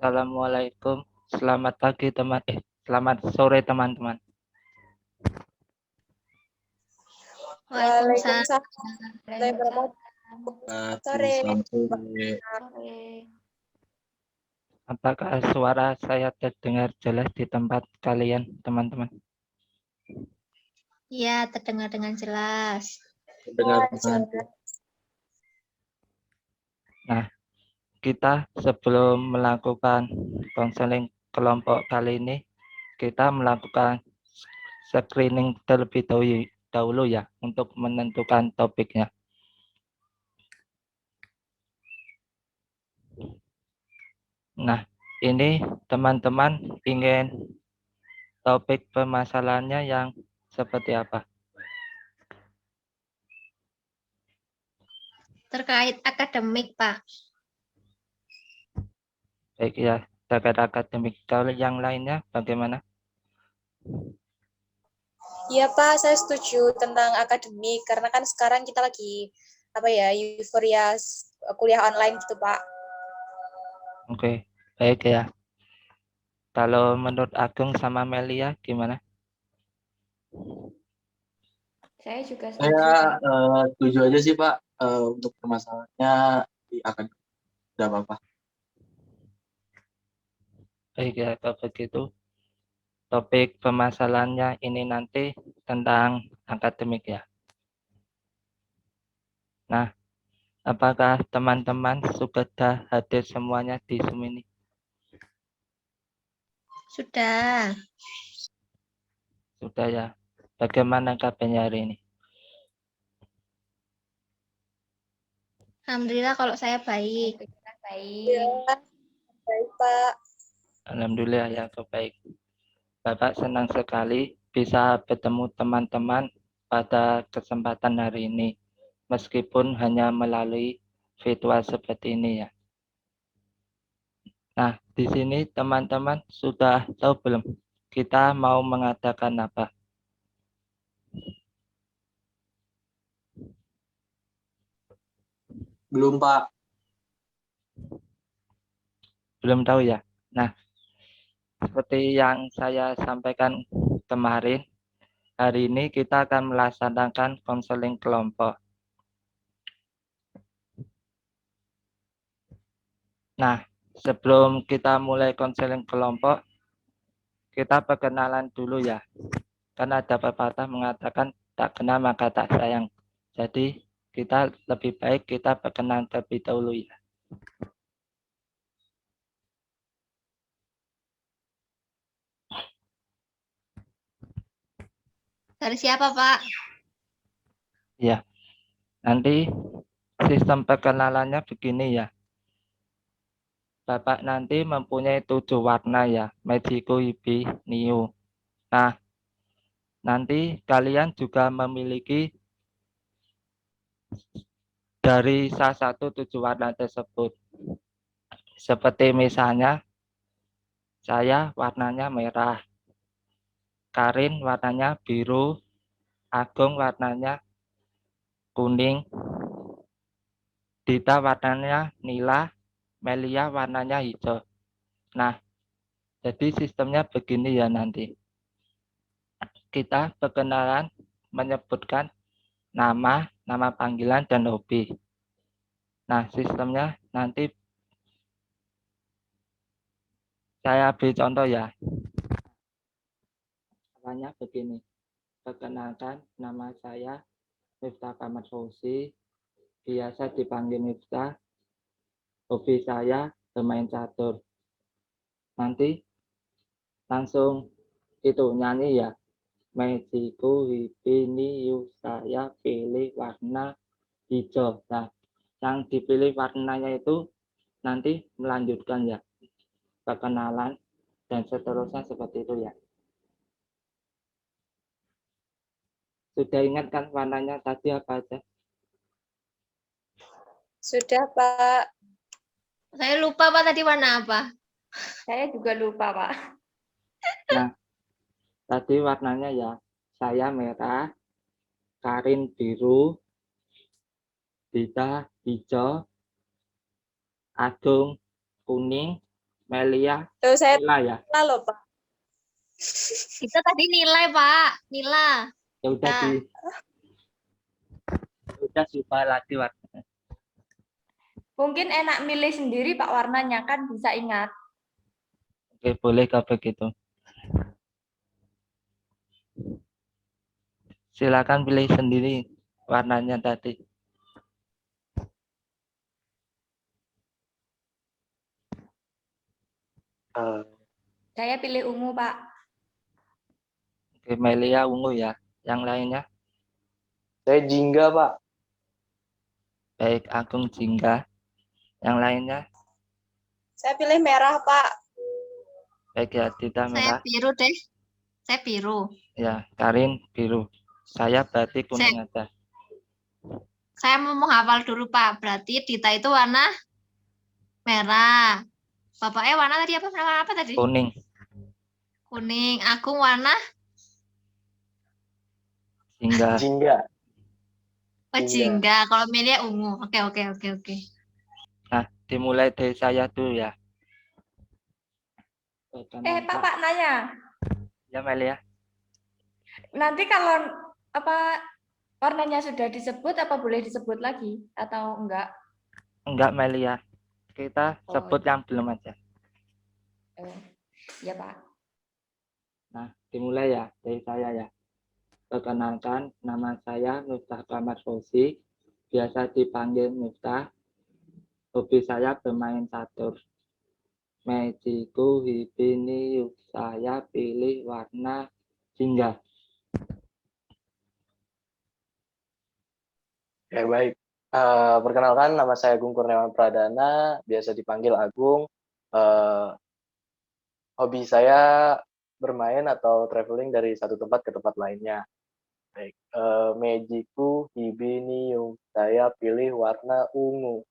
Assalamualaikum. Selamat pagi teman. Selamat sore teman-teman. Waalaikumsalam. Sore. Apakah suara saya terdengar jelas di tempat kalian, teman-teman? Iya, terdengar dengan jelas. Nah, kita sebelum melakukan konseling kelompok kali ini, kita melakukan screening terlebih dahulu ya, untuk menentukan topiknya. Nah, ini teman-teman ingin topik permasalahannya yang seperti apa? Terkait akademik, Pak. Baik ya, terkait akademik. Kalau yang lainnya bagaimana? Iya Pak, saya setuju tentang akademik karena kan sekarang kita lagi euforia kuliah online gitu Pak. Oke, baik ya. Kalau menurut Agung sama Melia gimana? Saya juga setuju. Saya setuju aja sih Pak, untuk permasalahannya akan tidak apa-apa. Baik ya, kalau begitu topik permasalahannya ini nanti tentang akademik ya. Nah, apakah teman-teman sudah hadir semuanya di Zoom ini? Sudah. Sudah ya. Bagaimana kabarnya hari ini? Alhamdulillah kalau saya baik. Iya, baik Pak. Alhamdulillah ya, baik. Bapak senang sekali bisa bertemu teman-teman pada kesempatan hari ini, meskipun hanya melalui virtual seperti ini ya. Nah, di sini teman-teman sudah tahu belum kita mau mengadakan apa? Belum Pak. Belum tahu ya. Nah, seperti yang saya sampaikan kemarin, hari ini kita akan melaksanakan konseling kelompok. Nah, sebelum kita mulai konseling kelompok, kita perkenalan dulu ya. Karena ada pepatah mengatakan tak kenal maka tak sayang. Jadi kita lebih baik kita perkenalan terlebih dahulu ya. Dari siapa, Pak? Ya, nanti sistem perkenalannya begini ya. Bapak nanti mempunyai 7 warna ya, Magico, Ibi, Niu. Nah, nanti kalian juga memiliki dari salah satu 7 warna tersebut. Seperti misalnya, saya warnanya merah, Karin warnanya biru, Agung warnanya kuning, Dita warnanya nila, Melia warnanya hijau. Nah, jadi sistemnya begini ya nanti. Kita perkenalan menyebutkan nama, nama panggilan, dan hobi. Nah, sistemnya nanti saya beri contoh ya. Caranya begini. Perkenalkan, nama saya Miftah Kamar Fauzi, biasa dipanggil Miftah. Hobi saya bermain catur. Nanti langsung itu nyanyi ya. Magico, ini saya pilih warna hijau. Nah, yang dipilih warnanya itu nanti melanjutkan ya, perkenalan dan seterusnya seperti itu ya. Sudah ingat kan warnanya tadi apa aja? Sudah Pak. Saya lupa, Pak, tadi warna apa? Saya juga lupa, Pak. Nah, tadi warnanya ya, saya merah, Karin biru, Dita hijau, Agung kuning, Melia, Tuh saya Nila ya. loh Pak. Kita tadi nilai, Pak. Nila. Ya udah Nah. udah coba lagi warnanya. Mungkin enak milih sendiri Pak warnanya kan bisa ingat. Oke, boleh kalau begitu. Silakan pilih sendiri warnanya tadi. Eh, Saya pilih ungu Pak. Oke, Melia ungu ya. Yang lainnya, saya jingga, Pak. baik Agung jingga. Yang lainnya, Saya pilih merah Pak. baik ya Dita Saya merah. biru deh. Saya biru. Ya, Karin biru. Saya berarti kuning aja. Saya mau menghafal dulu, Pak. Berarti Dita itu warna merah. Bapaknya warna tadi apa? Warna apa tadi? Kuning. Kuning. Agung warna Jingga. Jingga. jingga. Kalau Melia ungu. Oke. Nah, dimulai dari saya dulu ya. Pak nanya. Ya Melia. Nanti kalau apa warnanya sudah disebut apa boleh disebut lagi atau enggak? Enggak Melia. Kita Oh, sebut yang belum aja. Ya Pak. Nah, dimulai ya dari saya ya. Perkenalkan, nama saya Miftah Kamar Fauzi, biasa dipanggil Miftah. Hobi saya bermain catur. Magiku Hibini, saya pilih warna jingga. Ya, baik. Perkenalkan, nama saya Agung Kurniawan Pradana, biasa dipanggil Agung. Hobi saya bermain atau traveling dari satu tempat ke tempat lainnya. Baik. Magiku Hibinium, saya pilih warna ungu.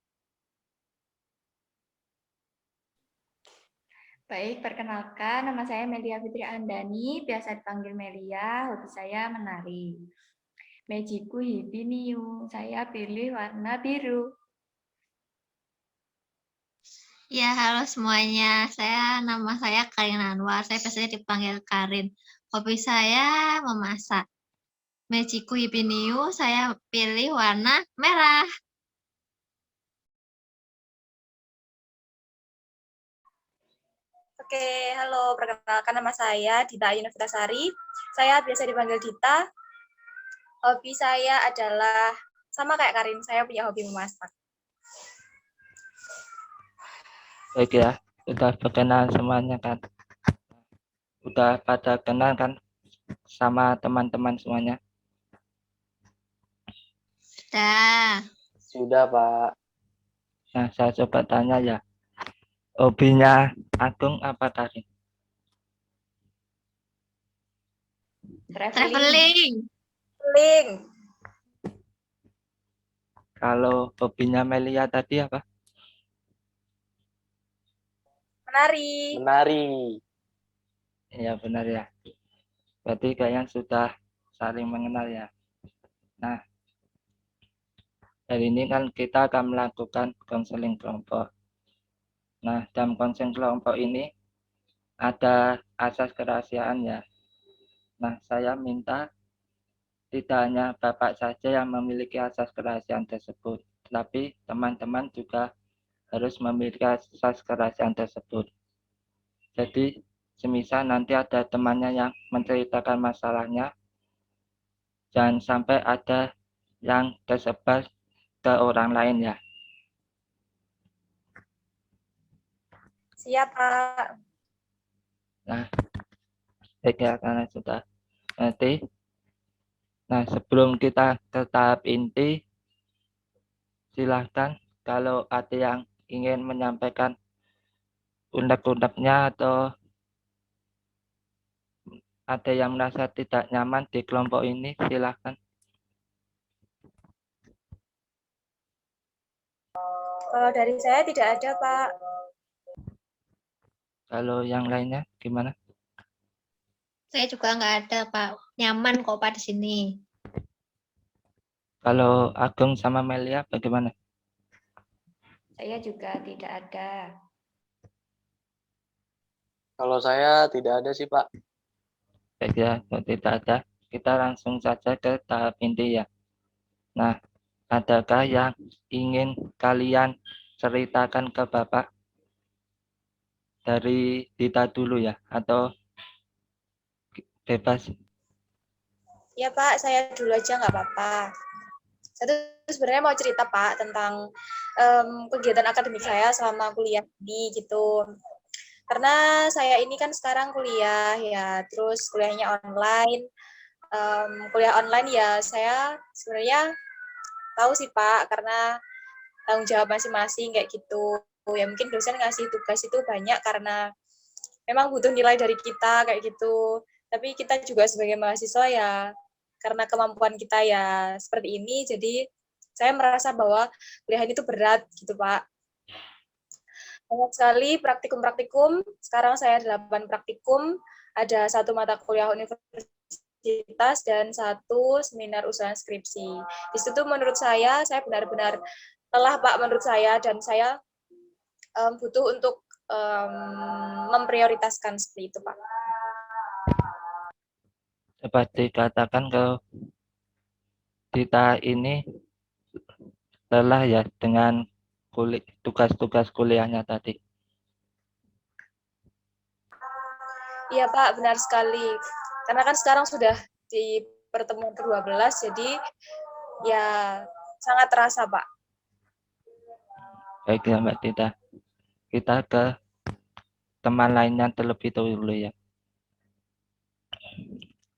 Baik, perkenalkan nama saya Melia Fitri Andani, biasa dipanggil Melia, hobi saya menari. Magiku Hibinium, saya pilih warna biru. Ya, halo semuanya. Nama saya Karin Anwar. Saya biasanya dipanggil Karin. Hobi saya memasak. Magiku Hibiniu, saya pilih warna merah. Oke, halo. Perkenalkan nama saya Dita Yunifitasari. Saya biasa dipanggil Dita. Hobi saya adalah sama kayak Karin, saya punya hobi memasak. Baik ya, udah perkenalan semuanya kan. Udah pada kenal kan sama teman-teman semuanya. Sudah, Pak. Nah, saya coba tanya ya. Hobinya Agung apa Karin? Traveling. Link. Kalau hobinya Melia tadi apa? Menari. Menari. Iya benar ya. Berarti kalian sudah saling mengenal ya. Nah, hari ini kan kita akan melakukan konseling kelompok. Nah, dalam konseling kelompok ini ada asas kerahasiaan ya. Nah, saya minta tidak hanya Bapak saja yang memiliki asas kerahasiaan tersebut, tapi teman-teman juga harus memiliki asas kerahasiaan tersebut. Jadi, semisal nanti ada temannya yang menceritakan masalahnya, jangan sampai ada yang tersebar ke orang lain ya. Siap, Pak. Nah, baiknya karena sudah nanti. Nah, sebelum kita ke tahap inti, silahkan kalau ada yang ingin menyampaikan unek-uneknya atau ada yang merasa tidak nyaman di kelompok ini, silahkan. Kalau dari saya tidak ada, Pak. Kalau yang lainnya gimana? Saya juga nggak ada, Pak. Nyaman kok, Pak, di sini. Kalau Agung sama Melia bagaimana? Saya juga tidak ada. Kalau saya tidak ada sih, Pak. Baik ya, kalau tidak ada, kita langsung saja ke tahap inti ya. Nah, adakah yang ingin kalian ceritakan ke Bapak? Dari Dita dulu ya, atau bebas? Ya Pak, saya dulu aja nggak apa-apa. Saya tuh sebenarnya mau cerita Pak tentang kegiatan akademik saya selama kuliah di gitu. Karena saya ini kan sekarang kuliah ya, terus kuliahnya online. Kuliah online ya saya sebenarnya tahu sih Pak, karena tanggung jawab masing-masing kayak gitu. Ya mungkin dosen ngasih tugas itu banyak karena memang butuh nilai dari kita kayak gitu. Tapi kita juga sebagai mahasiswa ya karena kemampuan kita ya seperti ini, jadi saya merasa bahwa kuliah itu berat gitu Pak. Banyak sekali praktikum-praktikum, sekarang saya 8 praktikum, ada 1 mata kuliah universitas dan 1 seminar usaha skripsi. Di situ menurut saya benar-benar lelah Pak menurut saya, dan saya butuh untuk memprioritaskan seperti itu Pak. Seperti katakan kalau Dita ini lelah ya dengan tugas-tugas kuliahnya tadi. Iya Pak, benar sekali. Karena kan sekarang sudah di pertemuan ke-12, jadi ya sangat terasa Pak. Baik ya Mbak Dita, kita ke teman lainnya terlebih dahulu ya.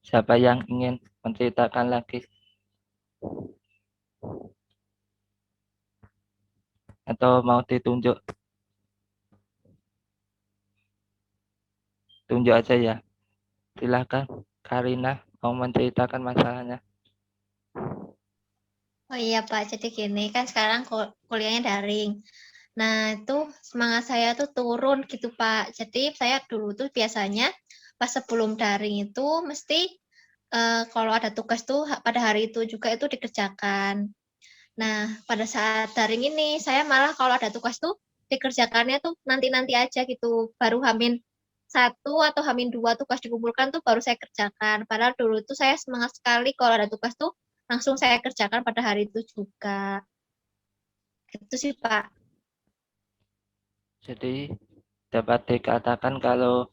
Siapa yang ingin menceritakan lagi? Atau mau ditunjuk? Tunjuk aja ya. Silakan, Karina mau menceritakan masalahnya. Oh iya Pak, jadi gini kan sekarang kuliahnya daring. Nah itu semangat saya tuh turun gitu Pak. Jadi saya dulu tuh biasanya pas sebelum daring itu mesti kalau ada tugas tuh pada hari itu juga itu dikerjakan. Nah pada saat daring ini saya malah kalau ada tugas tuh dikerjakannya tuh nanti-nanti aja gitu. Baru H-1 atau H-2 tugas dikumpulkan tuh baru saya kerjakan. Padahal dulu tuh saya semangat sekali kalau ada tugas tuh langsung saya kerjakan pada hari itu juga. Itu sih, Pak. Jadi dapat dikatakan kalau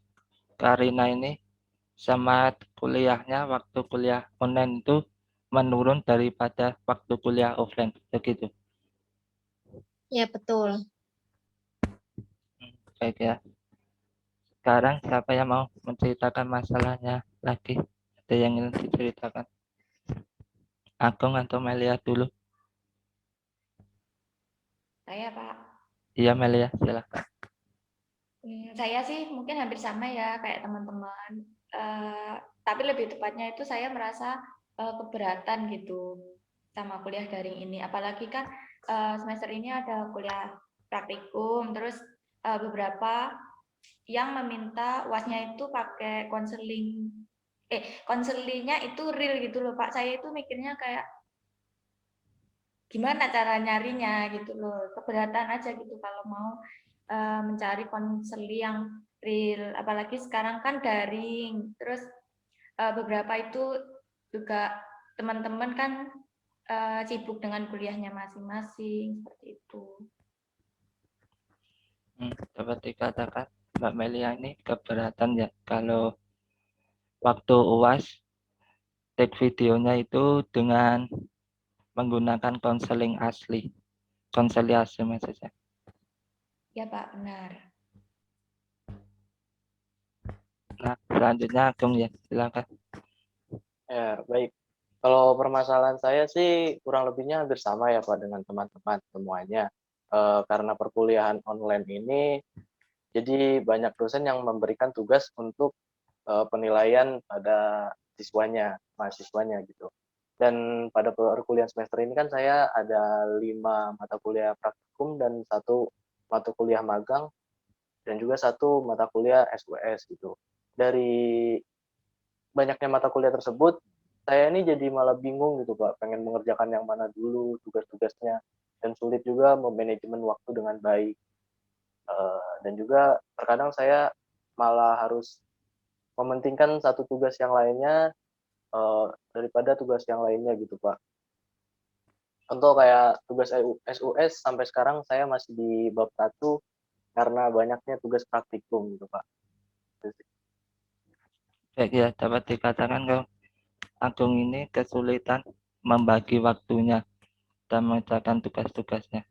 Karina ini semangat kuliahnya waktu kuliah online itu menurun daripada waktu kuliah offline, begitu. Ya, betul. Baik ya. Sekarang siapa yang mau menceritakan masalahnya lagi? Ada yang ingin diceritakan? Agung atau Melia dulu? Saya, Pak. Iya Melia, silakan. Saya sih mungkin hampir sama ya kayak teman-teman. Tapi lebih tepatnya itu saya merasa keberatan gitu sama kuliah daring ini. Apalagi kan semester ini ada kuliah praktikum, terus beberapa yang meminta UASnya itu pakai konseling. Konselingnya itu real gitu loh Pak. Saya itu mikirnya kayak gimana cara nyarinya gitu loh. Keberatan aja gitu kalau mau mencari konseling yang real, apalagi sekarang kan daring. Terus beberapa itu juga teman-teman kan sibuk dengan kuliahnya masing-masing seperti itu. Dapat dikatakan Mbak Melia ini keberatan ya kalau waktu UAS take videonya itu dengan menggunakan konseling asli, konseling asli maksudnya. Ya Pak, benar. Nah, selanjutnya Agung ya, silakan. Ya, baik. Kalau permasalahan saya sih kurang lebihnya hampir sama ya Pak dengan teman-teman semuanya. Karena perkuliahan online ini, jadi banyak dosen yang memberikan tugas untuk penilaian pada mahasiswanya gitu. Dan pada perkuliahan semester ini kan saya ada 5 mata kuliah praktikum dan 1 mata kuliah magang dan juga 1 mata kuliah SUS gitu. Dari banyaknya mata kuliah tersebut, saya ini jadi malah bingung gitu Pak, pengen mengerjakan yang mana dulu tugas-tugasnya, dan sulit juga memanajemen waktu dengan baik. Dan juga terkadang saya malah harus mementingkan satu tugas yang lainnya daripada tugas yang lainnya gitu Pak. Contoh kayak tugas SUS sampai sekarang saya masih di bab 1 karena banyaknya tugas praktikum gitu Pak. Baik ya, dapat dikatakan kalau Agung ini kesulitan membagi waktunya dan mengerjakan tugas-tugasnya.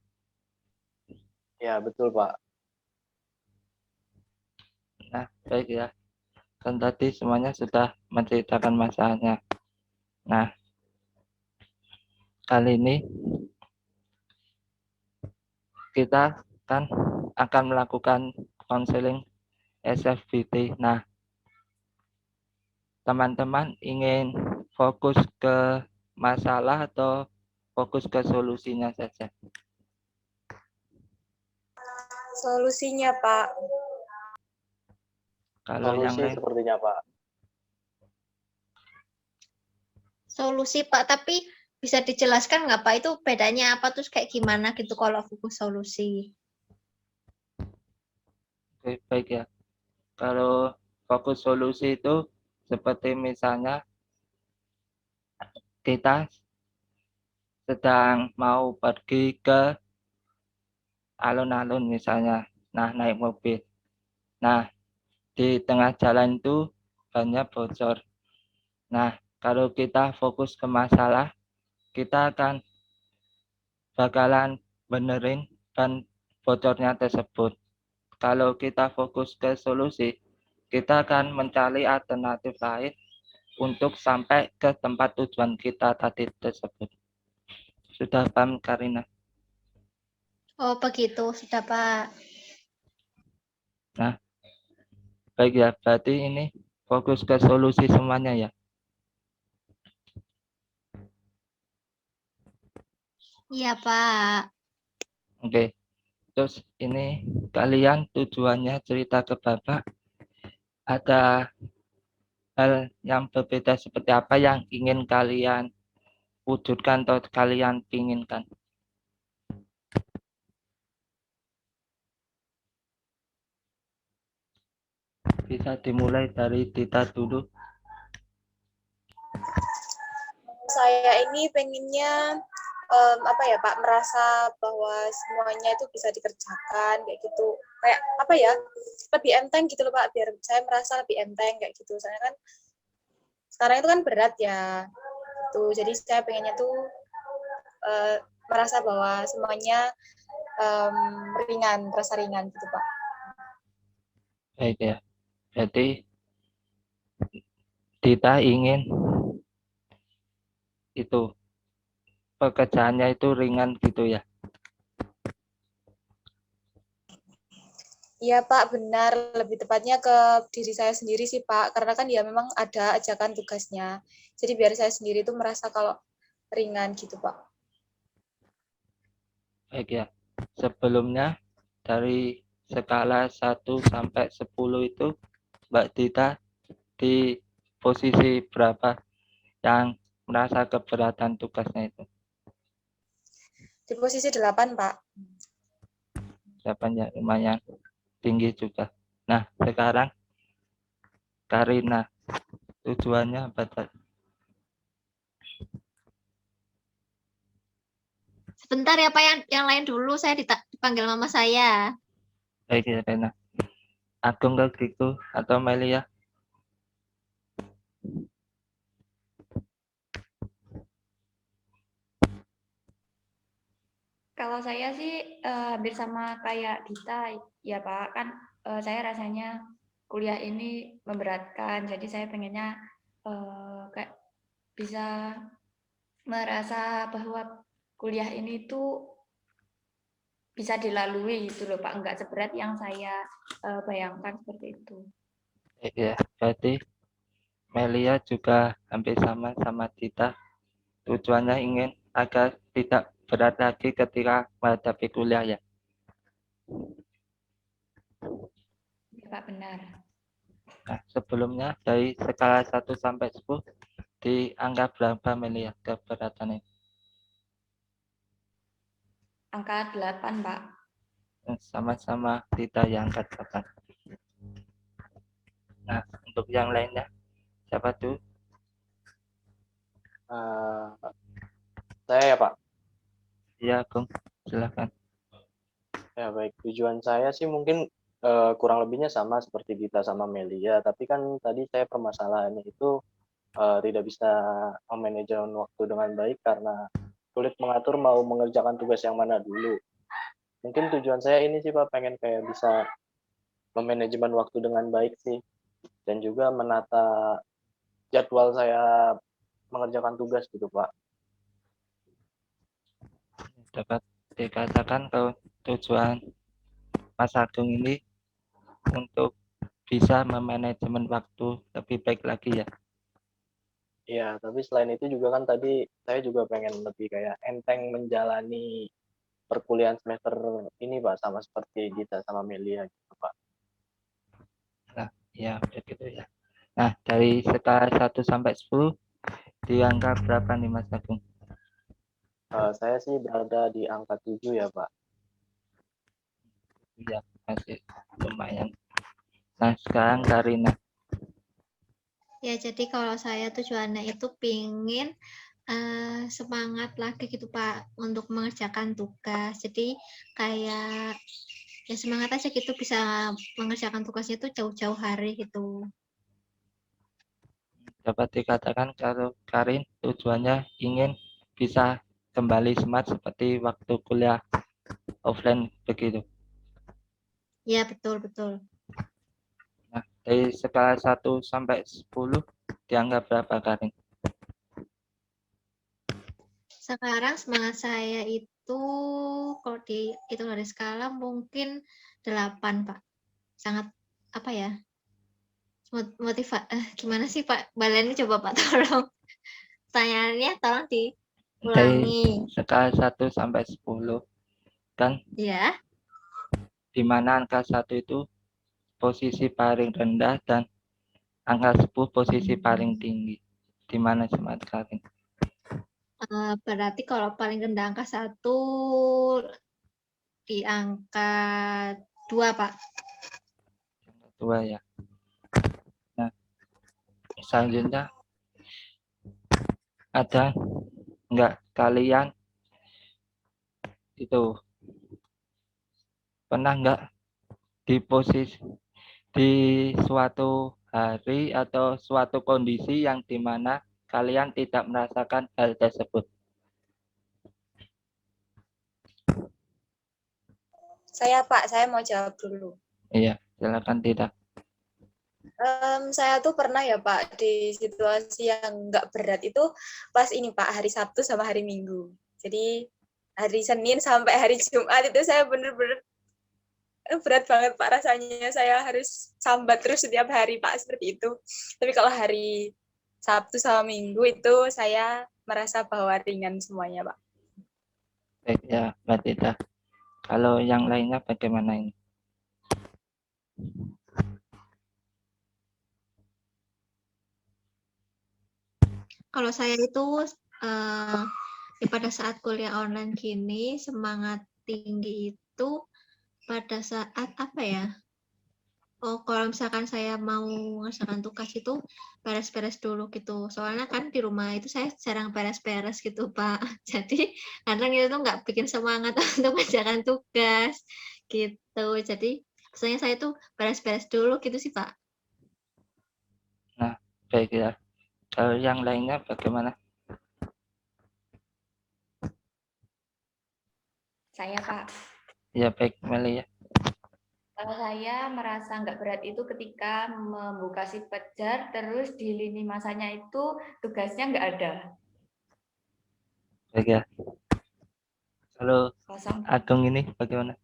Ya betul Pak. Nah, baik ya. Kan tadi semuanya sudah menceritakan masalahnya. Nah, kali ini kita kan akan melakukan konseling SFBT. Nah, teman-teman ingin fokus ke masalah atau fokus ke solusinya saja? Solusinya, Pak. Kalau yang Solusi lain, sepertinya Pak. Solusi Pak, tapi bisa dijelaskan nggak Pak itu bedanya apa terus kayak gimana gitu kalau fokus solusi? oke, baik ya. Kalau fokus solusi itu seperti misalnya kita sedang mau pergi ke alun-alun misalnya, nah naik mobil. Nah, di tengah jalan itu bannya bocor. Nah, kalau kita fokus ke masalah, kita akan bakalan benerin ban bocornya tersebut. Kalau kita fokus ke solusi, kita akan mencari alternatif lain untuk sampai ke tempat tujuan kita tadi tersebut. Sudah paham, Karina? Oh begitu, sudah Pak. Nah, baik ya, berarti ini fokus ke solusi semuanya ya. Iya Pak. Oke, terus ini kalian tujuannya cerita ke Bapak, ada hal yang berbeda seperti apa yang ingin kalian wujudkan atau kalian inginkan? Bisa dimulai dari Dita dulu. Saya ini pengennya apa ya Pak, merasa bahwa semuanya itu bisa dikerjakan kayak gitu. Kayak apa ya? Lebih enteng gitu loh Pak, biar saya merasa lebih enteng kayak gitu. Soalnya kan sekarang itu kan berat ya. Tuh, jadi saya pengennya tuh merasa bahwa semuanya ringan, terasa ringan gitu Pak. Baik ya, jadi Dita ingin itu pekerjaannya itu ringan gitu ya. Iya Pak, benar. Lebih tepatnya ke diri saya sendiri sih Pak, karena kan ya memang ada ajakan tugasnya. Jadi biar saya sendiri tuh merasa kalau ringan gitu Pak. Baik ya, sebelumnya dari skala 1 sampai 10 itu Mbak Dita di posisi berapa yang merasa keberatan tugasnya itu? Di posisi 8 Pak. 8 ya, lumayan tinggi juga. Nah, sekarang Karina, tujuannya apa tadi? Sebentar ya Pak, yang lain dulu saya dipanggil mama saya. Baik ya, Karina. Agung ke gitu atau Melia? Kalau saya sih hampir sama kayak Dita, ya Pak. Kan saya rasanya kuliah ini memberatkan, jadi saya pengennya kayak bisa merasa bahwa kuliah ini tuh bisa dilalui gitu loh Pak, enggak seberat yang saya bayangkan seperti itu. Baik ya, berarti Melia juga hampir sama Dita. Tujuannya ingin agar tidak berat lagi ketika menghadapi kuliah ya. Ya Pak, benar. Nah, sebelumnya dari skala 1 sampai 10 dianggap berapa Melia keberatannya? Angka 8 Pak. Sama-sama Dita yang angkat 8. Nah, untuk yang lainnya, siapa tuh? Eh, saya ya Pak. Iya, Agung. Silakan. Ya baik, tujuan saya sih mungkin kurang lebihnya sama seperti Dita sama Melia, tapi kan tadi saya permasalahannya itu tidak bisa memanajemen waktu dengan baik karena sulit mengatur mau mengerjakan tugas yang mana dulu. Mungkin tujuan saya ini sih Pak, pengen kayak bisa memanajemen waktu dengan baik sih, dan juga menata jadwal saya mengerjakan tugas gitu Pak. Dapat dikatakan kalau tujuan Mas Agung ini untuk bisa memanajemen waktu lebih baik lagi ya. Iya, tapi selain itu juga kan tadi saya juga pengen lebih kayak enteng menjalani perkuliahan semester ini Pak, sama seperti Dita sama Melia gitu Pak. Nah, ya begitu ya. Nah, dari skala 1 sampai 10 di angka berapa nih Mas Agung? Saya sih berada di angka 7 ya Pak. Ya, masih lumayan. Nah, sekarang Karina. Ya, jadi kalau saya tujuannya itu pingin semangat lagi gitu Pak untuk mengerjakan tugas. Jadi kayak ya semangat aja gitu bisa mengerjakan tugasnya itu jauh-jauh hari gitu. Dapat dikatakan kalau Karin tujuannya ingin bisa kembali smart seperti waktu kuliah offline begitu. Ya, betul-betul. Nah, dari skala 1 sampai 10 dianggap berapa Karin? Sekarang semangat saya itu kalau itu dari skala mungkin 8 Pak. Sangat apa ya? Gimana sih Pak? Baleni coba Pak tolong. Pertanyaannya tolong Dari diulangi. skala 1 sampai 10 kan, Ya. di mana angka 1 itu posisi paling rendah dan angka 10 posisi paling tinggi. Di mana smart Karin? Berarti kalau paling rendah angka 1 di angka 2 Pak. Angka 2 ya. Nah, selanjutnya ada enggak kalian itu pernah enggak di posisi di suatu hari atau suatu kondisi yang dimana kalian tidak merasakan hal tersebut? Saya Pak, saya mau jawab dulu. Iya, silakan tidak. Saya tuh pernah ya Pak di situasi yang nggak berat itu pas ini Pak hari Sabtu sama hari Minggu. Jadi hari Senin sampai hari Jumat itu saya bener-bener berat banget Pak rasanya. Saya harus sambat terus setiap hari Pak seperti itu. Tapi kalau hari Sabtu sama Minggu itu saya merasa bahwa ringan semuanya Pak. Baik ya, Mbak Tita. Kalau yang lainnya bagaimana ini? Kalau saya itu pada saat kuliah online gini semangat tinggi itu pada saat apa ya? Oh, kalau misalkan saya mau mengerjakan tugas itu beres-beres dulu gitu. Soalnya kan di rumah itu saya jarang beres-beres gitu, Pak. Jadi kadang itu tuh nggak bikin semangat untuk mengerjakan tugas gitu. Jadi biasanya saya tuh beres-beres dulu gitu sih, Pak. Nah, baik ya. Kalau yang lainnya bagaimana? Saya, Pak. Ya, baik, Meli ya. Kalau saya merasa nggak berat itu ketika membuka si Pajar, terus di lini masanya itu tugasnya nggak ada. Baik ya. Kalau Kosong. Agung ini bagaimana?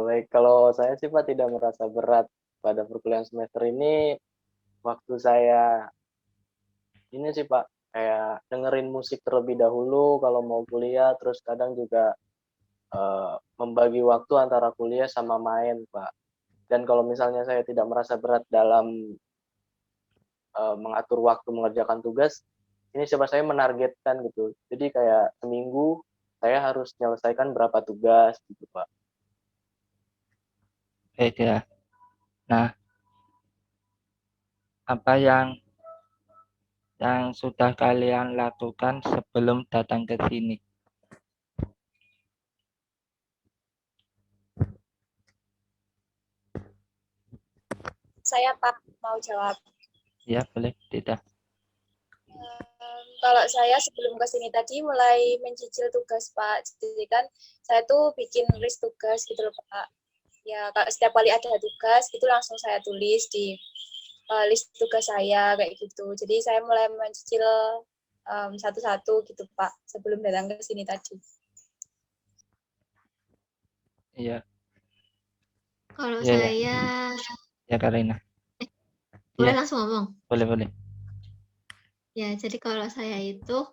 Baik, kalau saya sih Pak tidak merasa berat pada perkuliahan semester ini. Waktu saya ini sih Pak, kayak dengerin musik terlebih dahulu kalau mau kuliah, terus kadang juga membagi waktu antara kuliah sama main Pak. Dan kalau misalnya saya tidak merasa berat dalam mengatur waktu mengerjakan tugas, ini coba saya menargetkan gitu. Jadi kayak seminggu saya harus menyelesaikan berapa tugas gitu Pak. Baik ya. Nah, apa yang sudah kalian lakukan sebelum datang ke sini? Saya Pak mau jawab. Ya, boleh tidak? Kalau saya sebelum ke sini tadi mulai mencicil tugas Pak. Jadi kan saya tuh bikin list tugas gitu loh Pak. Ya kalau setiap kali ada tugas itu langsung saya tulis di list tugas saya kayak gitu. Jadi saya mulai mencicil satu-satu gitu Pak sebelum datang ke sini tadi. Iya, Kalau iya, ya. saya, Ya, Karina. boleh Iya, langsung ngomong? boleh. Ya, jadi kalau saya itu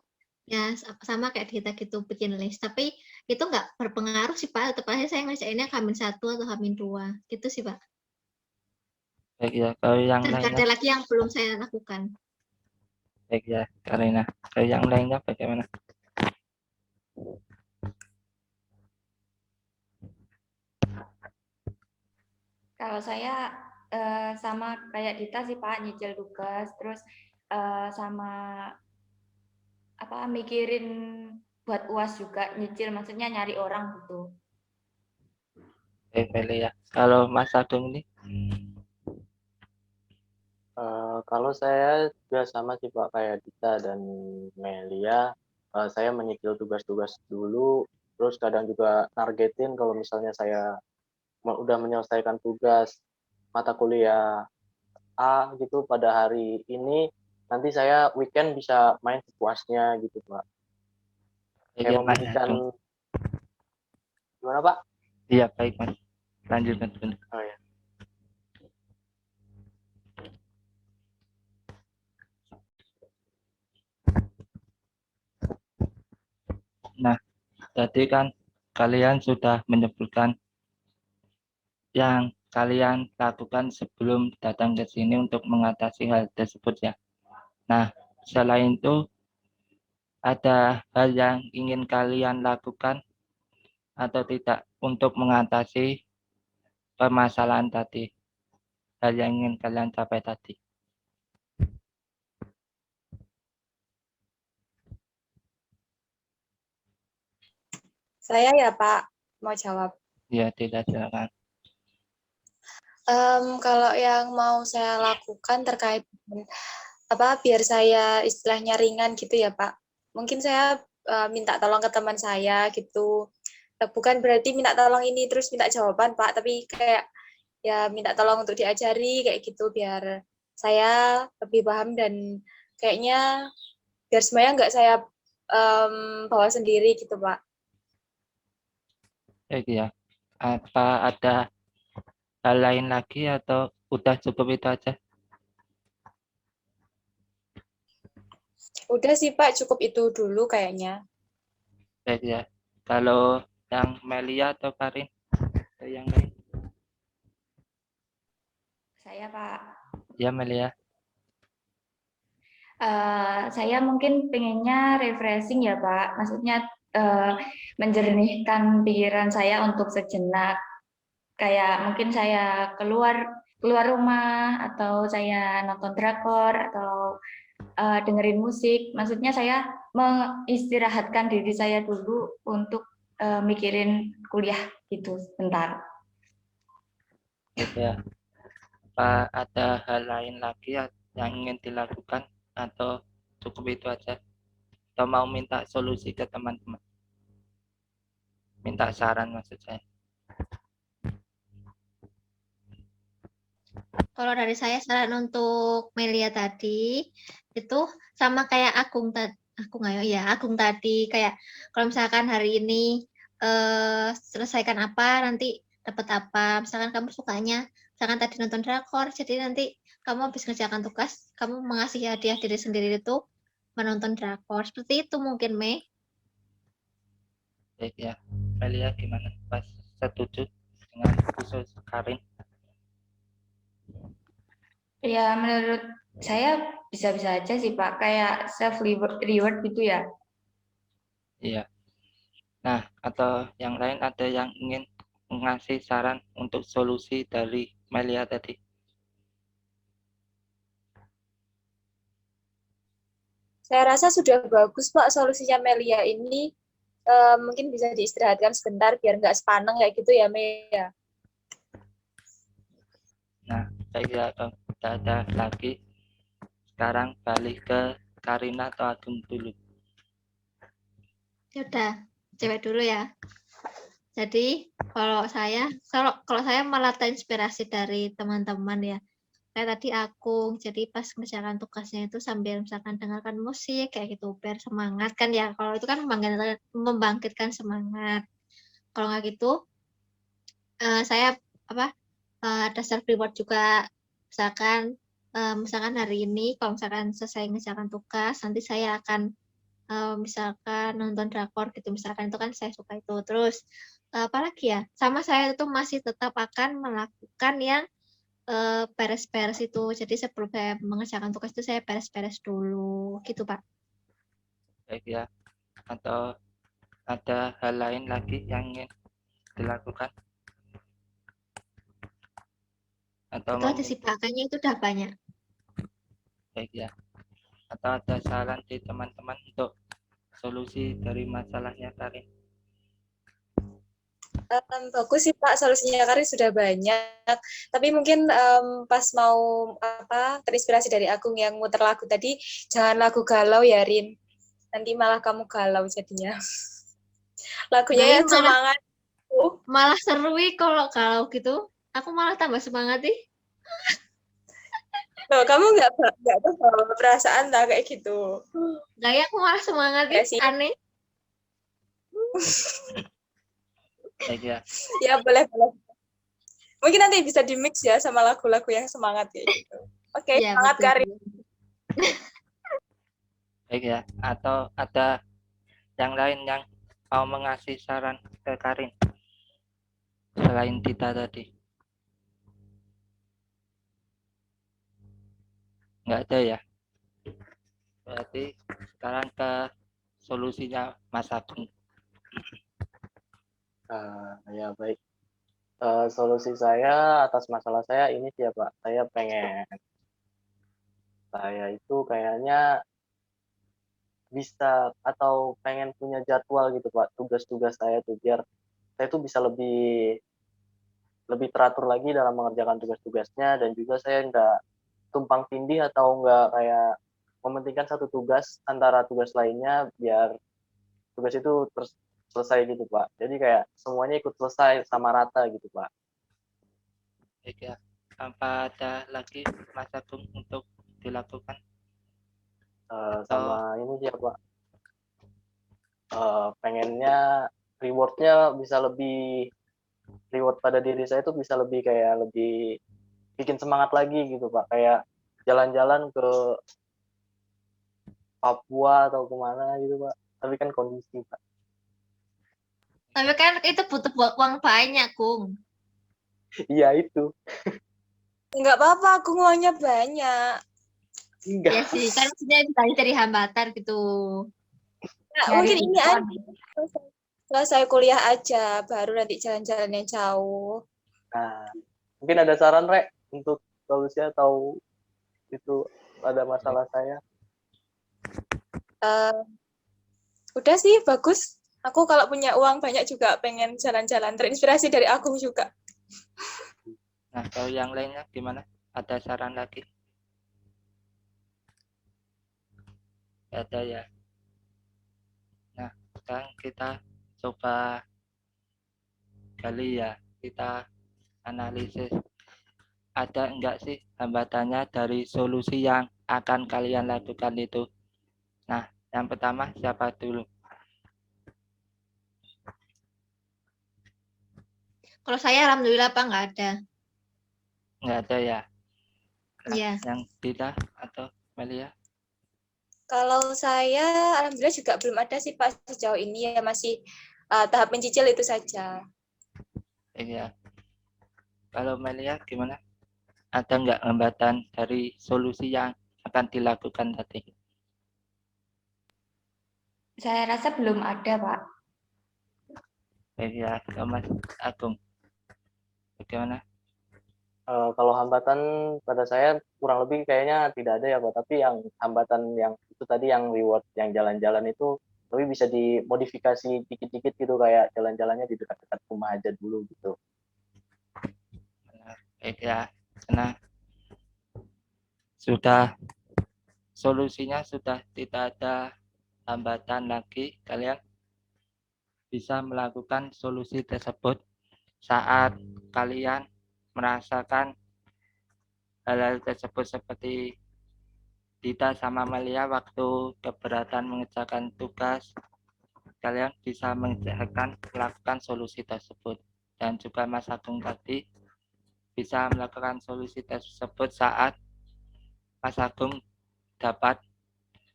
ya sama kayak kita gitu bikin list, tapi itu nggak berpengaruh sih Pak. Tetap aja saya ngerjainnya H-1 atau H-2 gitu sih Pak. Baik ya, kalau yang Dan lainnya, ada lagi yang belum saya lakukan. baik ya, Karina. Kalau yang lainnya bagaimana? Kalau saya sama kayak Dita sih Pak, nyicil tugas, terus sama apa mikirin buat UAS juga, nyicil maksudnya nyari orang gitu. Baik, ya. Kalau Mas Agung ini, Kalau saya juga sama sih Pak kayak Dita dan Melia. Saya menyicil tugas-tugas dulu, terus kadang juga nargetin kalau misalnya saya udah menyelesaikan tugas mata kuliah A gitu pada hari ini, nanti saya weekend bisa main sepuasnya gitu Pak. baik Kayak ya, Mas memberikan Agung. gimana Pak? Iya, baik Mas. Lanjutkan dulu. Oh ya. Nah, tadi kan kalian sudah menyebutkan yang kalian lakukan sebelum datang ke sini untuk mengatasi hal tersebut ya. Nah, selain itu, ada hal yang ingin kalian lakukan atau tidak untuk mengatasi permasalahan tadi, hal yang ingin kalian capai tadi? Saya ya Pak mau jawab. Ya, tidak, silakan. Kalau yang mau saya lakukan terkait apa biar saya istilahnya ringan gitu ya Pak. Mungkin saya minta tolong ke teman saya gitu. Bukan berarti minta tolong ini terus minta jawaban Pak, tapi kayak ya minta tolong untuk diajari kayak gitu biar saya lebih paham dan kayaknya biar semuanya nggak saya bawa sendiri gitu Pak. Ya, apa ada hal lain lagi atau udah cukup itu aja? Udah sih Pak, cukup itu dulu kayaknya. Baik ya. Kalau yang Melia atau Karin, atau yang lain? Saya Pak, Ya, Melia. saya mungkin pengennya refreshing ya Pak, maksudnya menjernihkan pikiran saya untuk sejenak. Kayak mungkin saya keluar rumah atau saya nonton drakor atau dengerin musik. Maksudnya saya mengistirahatkan diri saya dulu untuk mikirin kuliah gitu sebentar. Baik ya. Apa ada hal lain lagi yang ingin dilakukan atau cukup itu aja? Atau mau minta solusi ke teman-teman? Minta saran maksud saya. Kalau dari saya saran untuk Melia tadi itu sama kayak Agung tadi kayak kalau misalkan hari ini selesaikan apa nanti dapat apa. Misalkan kamu sukanya misalkan tadi nonton drakor, jadi nanti kamu habis ngerjakan tugas, kamu mengasih hadiah diri sendiri itu menonton drakor. Seperti itu mungkin, Mei. Baik ya. Melia gimana? Pas setuju dengan khusus Karin? Ya menurut saya bisa-bisa aja sih Pak, kayak self reward gitu ya. Iya. Nah, atau yang lain ada yang ingin mengasih saran untuk solusi dari Melia tadi? Saya rasa sudah bagus Pak solusinya Melia ini. Mungkin bisa diistirahatkan sebentar biar nggak sepaneng kayak gitu ya Melia. Nah, baik ya, kalau tidak ada lagi, sekarang balik ke Karina atau Agung dulu. Ya udah, cewek dulu ya. Jadi kalau saya malah terinspirasi dari teman-teman ya. Kayak tadi aku, jadi pas mengerjakan tugasnya itu sambil misalkan dengarkan musik kayak gitu, biar semangat kan ya. Kalau itu kan membangkitkan semangat. Kalau nggak gitu, saya ada self reward juga. Misalkan hari ini, kalau misalkan selesai mengerjakan tugas, nanti saya akan misalkan nonton drakor gitu, misalkan itu kan saya suka itu. Terus apalagi ya, sama saya itu masih tetap akan melakukan yang beres-beres itu. Jadi sebelum saya mengerjakan tugas itu saya beres-beres dulu gitu Pak. Baik ya, atau ada hal lain lagi yang ingin dilakukan? Atau Itu aja sih Pak, kayaknya itu udah banyak. baik ya, atau ada saran di teman-teman untuk solusi dari masalahnya Karin? Bagus sih Pak, solusinya Karin sudah banyak. Tapi mungkin pas mau terinspirasi dari Agung yang muter lagu tadi, jangan lagu galau ya Rin. Nanti malah kamu galau jadinya. Lagunya Nah, yang semangat. malah seru kalau gitu. Aku malah tambah semangat nih. Loh, kamu nggak bawa perasaan lah kayak gitu. Gaya aku malah semangat Ya nih, sih. aneh. Baik ya, Ya boleh. Mungkin nanti bisa di mix ya sama lagu-lagu yang semangat kayak gitu. Oke, Iya, semangat betul. Karin. baik ya, atau ada yang lain yang mau mengasih saran ke Karin selain Dita tadi? Nggak ada ya? Berarti sekarang ke solusinya Mas Agung. Ya baik. Solusi saya atas masalah saya ini sih ya Pak. Saya itu kayaknya bisa atau pengen punya jadwal gitu Pak, tugas-tugas saya tuh biar saya tuh bisa lebih teratur lagi dalam mengerjakan tugas-tugasnya, dan juga saya nggak tumpang tindih atau nggak kayak mementingkan satu tugas antara tugas lainnya, biar tugas itu selesai gitu Pak. Jadi kayak semuanya ikut selesai sama rata gitu Pak. Baik ya, tanpa ada lagi Mas Agung untuk dilakukan? Sama ini sih ya Pak, pengennya rewardnya bisa lebih, reward pada diri saya itu bisa lebih bikin semangat lagi gitu Pak, kayak jalan-jalan ke Papua atau kemana gitu Pak, tapi kan kondisi Pak. Tapi kan itu butuh uang banyak, Kung. Iya itu. Nggak apa-apa, aku uangnya banyak. Enggak. Ya sih, kan maksudnya dari hambatan gitu. Nah, Nyari mungkin ini diskon. selesai kuliah aja, baru nanti jalan-jalan yang jauh. Nah, mungkin ada saran Rek untuk solusi atau itu ada masalah saya. Udah sih, bagus. Aku kalau punya uang banyak juga pengen jalan-jalan. Terinspirasi dari Agung juga. Nah, kalau yang lainnya gimana? Ada saran lagi? Ada ya. Nah, sekarang kita coba gali ya. Kita analisis. Ada enggak sih hambatannya dari solusi yang akan kalian lakukan itu? Nah, yang pertama siapa dulu? Kalau saya alhamdulillah Pak nggak ada. Enggak ada ya? Nah, Iya. yang Dita atau Melia? Kalau saya, alhamdulillah juga belum ada sih Pak sejauh ini ya masih tahap mencicil itu saja. Iya. Kalau Melia gimana? Ada enggak hambatan dari solusi yang akan dilakukan tadi? Saya rasa belum ada, Pak. Iya, Mas Agung. Bagaimana? Kalau hambatan pada saya kurang lebih kayaknya tidak ada ya Pak, tapi yang hambatan yang itu tadi yang reward yang jalan-jalan itu lebih bisa dimodifikasi dikit-dikit gitu, kayak jalan-jalannya di dekat-dekat rumah aja dulu gitu. Baik ya, karena sudah solusinya sudah tidak ada hambatan lagi, kalian bisa melakukan solusi tersebut saat kalian merasakan hal-hal tersebut seperti Dita sama Malia waktu keberatan mengerjakan tugas, kalian bisa melakukan solusi tersebut. Dan juga Mas Agung tadi bisa melakukan solusi tersebut saat Mas Agung dapat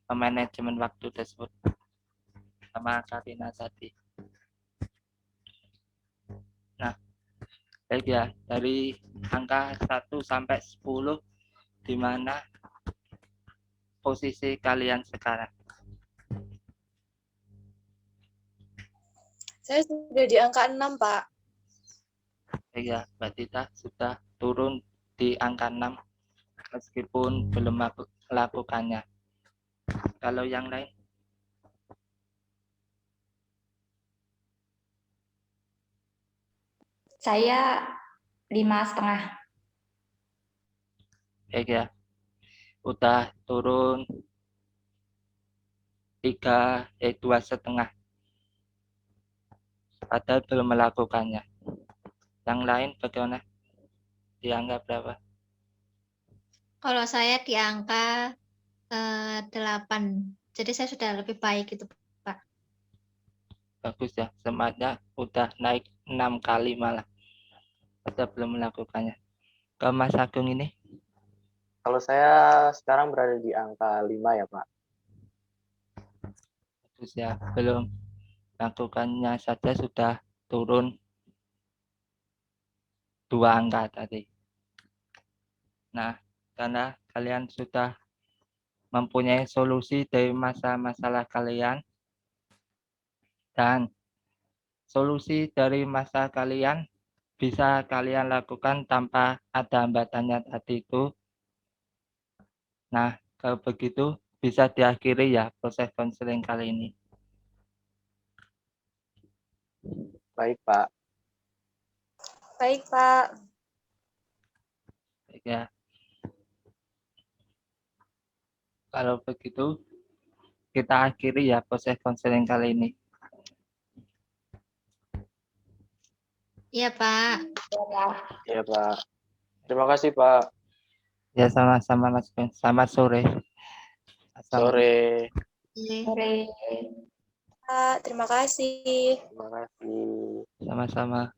manajemen waktu tersebut sama Karina tadi. Nah, baik ya, dari angka 1 sampai 10, di mana posisi kalian sekarang? Saya sudah di angka 6, Pak. Baik ya, Mbak Tita sudah turun di angka 6 meskipun belum melakukannya. Kalau yang lain? Saya 5,5. Baik ya, udah turun 2,5, padahal belum melakukannya. Yang lain bagaimana? Dianggap berapa? Kalau saya di angka 8. Jadi saya sudah lebih baik itu, Pak. Bagus ya, semangatnya udah naik 6 kali malah. Padahal belum melakukannya. Ke Mas Agung ini? Kalau saya sekarang berada di angka 5 ya Pak. Bagus ya, belum melakukannya saja sudah turun 2 angka tadi. Nah, karena kalian sudah mempunyai solusi dari masalah kalian, dan solusi dari masalah kalian bisa kalian lakukan tanpa ada hambatannya tadi itu. Nah, kalau begitu bisa diakhiri ya proses konseling kali ini. Baik Pak. Baik, Pak. Baik ya. Kalau begitu kita akhiri ya proses konseling kali ini. Iya, Pak. Iya Pak. Terima kasih Pak. Ya sama-sama Mas Ben. Selamat sore. Sore. Iya. Sore. Pak, terima kasih. Terima kasih. Sama-sama.